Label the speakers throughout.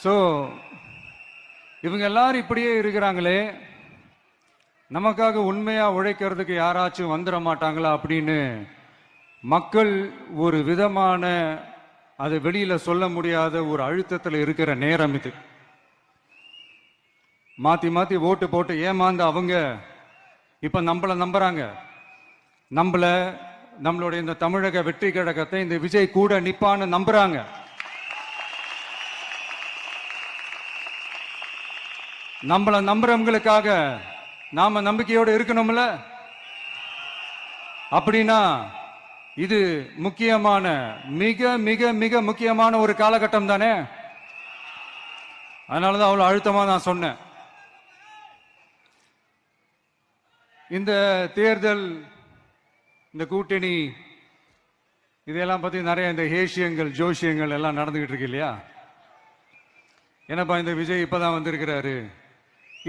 Speaker 1: So இவங்க எல்லாரும் இப்படியே இருக்கிறாங்களே, நமக்காக உண்மையா உழைக்கிறதுக்கு யாராச்சும் வந்துட மாட்டாங்களா அப்படின்னு மக்கள் ஒரு விதமான அதை வெளியில சொல்ல முடியாத ஒரு அழுத்தத்தில் இருக்கிற நேரம் இது. மாத்தி மாத்தி ஓட்டு போட்டு ஏமாந்து அவங்க இப்ப நம்மள நம்புறாங்க. நம்மளுடைய இந்த தமிழக வெற்றி கழகத்தை இந்த விஜய் கூட நிப்பான்னு நம்புறாங்க. நம்மள நம்புறவங்களுக்காக நாம நம்பிக்கையோடு இருக்கணும்ல. அப்படின்னா இது முக்கியமான மிக மிக மிக முக்கியமான ஒரு காலகட்டம் தானே. அதனாலதான் அவ்வளவு அழுத்தமா நான் சொன்னேன். இந்த தேர்தல், இந்த கூட்டணி, இதெல்லாம் பத்தி நிறைய இந்த ஏசியங்கள் ஜோசியங்கள் எல்லாம் நடந்துகிட்டு இருக்கு இல்லையா. என்னப்பா இந்த விஜய் இப்பதான் வந்திருக்கிறாரு,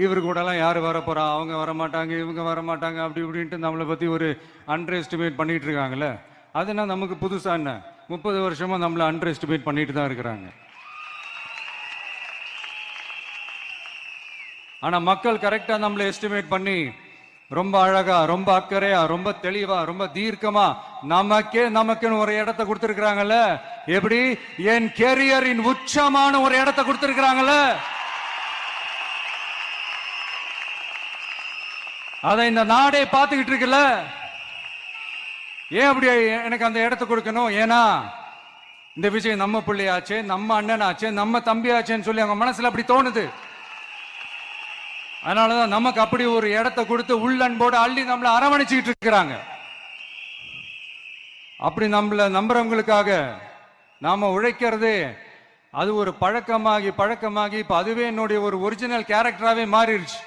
Speaker 1: இவரு கூட எல்லாம் யாரு வர போறா, அவங்க வரமாட்டாங்க, இவங்க வரமாட்டாங்க, அப்படி இப்படின்ட்டு நம்மளை பத்தி ஒரு அண்டர் எஸ்டிமேட் பண்ணிட்டு இருக்காங்கல்ல. அதுனா நமக்கு புதுசா என்ன? 30 வருஷமா நம்மளை அண்டர் எஸ்டிமேட் பண்ணிட்டு தான் இருக்கிறாங்க. ஆனா மக்கள் கரெக்டா நம்மளை எஸ்டிமேட் பண்ணி ரொம்ப அழகா, ரொம்ப அக்கறையா, ரொம்ப தெளிவா, ரொம்ப தீர்க்கமா நமக்குன்னு ஒரு இடத்தை கொடுத்திருக்கிறாங்கல்ல. எப்படி? என் கேரியரின் உச்சமான ஒரு இடத்தை கொடுத்திருக்கிறாங்கல்ல. அதை இந்த நாடே பார்த்துக்கிட்டு இருக்குல்ல. ஏன் அப்படி எனக்கு அந்த இடத்தை கொடுக்கணும்? ஏன்னா இந்த விஜய் நம்ம பிள்ளையாச்சே, நம்ம அண்ணனாச்சே, நம்ம தம்பியாச்சேன்னு சொல்லி அவங்க மனசுல அப்படி தோணுது. அதனாலதான் நமக்கு அப்படி ஒரு இடத்தை கொடுத்து உள்ளன்போடு அள்ளி நம்மளை அரவணைச்சுக்கிட்டு இருக்கிறாங்க. அப்படி நம்மள நம்புறவங்களுக்காக நாம உழைக்கிறதே அது ஒரு பழக்கமாகி இப்ப அதுவே என்னுடைய ஒரு ஒரிஜினல் கேரக்டராகவே மாறிடுச்சு.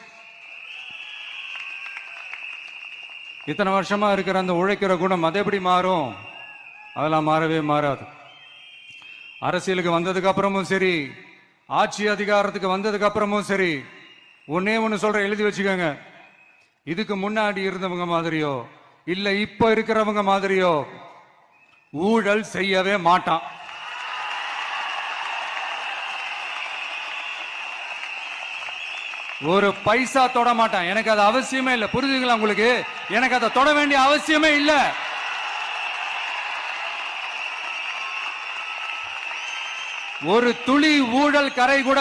Speaker 1: இத்தனை வருஷமா இருக்கிற அந்த உழைக்கிற குணம் அது எப்படி மாறும்? அதெல்லாம் மாறவே மாறாது. அரசியலுக்கு வந்ததுக்கு அப்புறமும் சரி, ஆட்சி அதிகாரத்துக்கு வந்ததுக்கு அப்புறமும் சரி, ஒன்னே ஒண்ணு சொல்ற, எழுதி வச்சுக்கோங்க. இதுக்கு முன்னாடி இருந்தவங்க மாதிரியோ இல்ல இப்ப இருக்கிறவங்க மாதிரியோ ஊழல் செய்யவே மாட்டான். ஒரு பைசா தொட மாட்டான். எனக்கு அது அவசியமே இல்லை. புரிஞ்சுங்களா உங்களுக்கு? எனக்கு அதை தொட வேண்டிய அவசியமே இல்லை. ஒரு துளி ஊழல் கரை கூட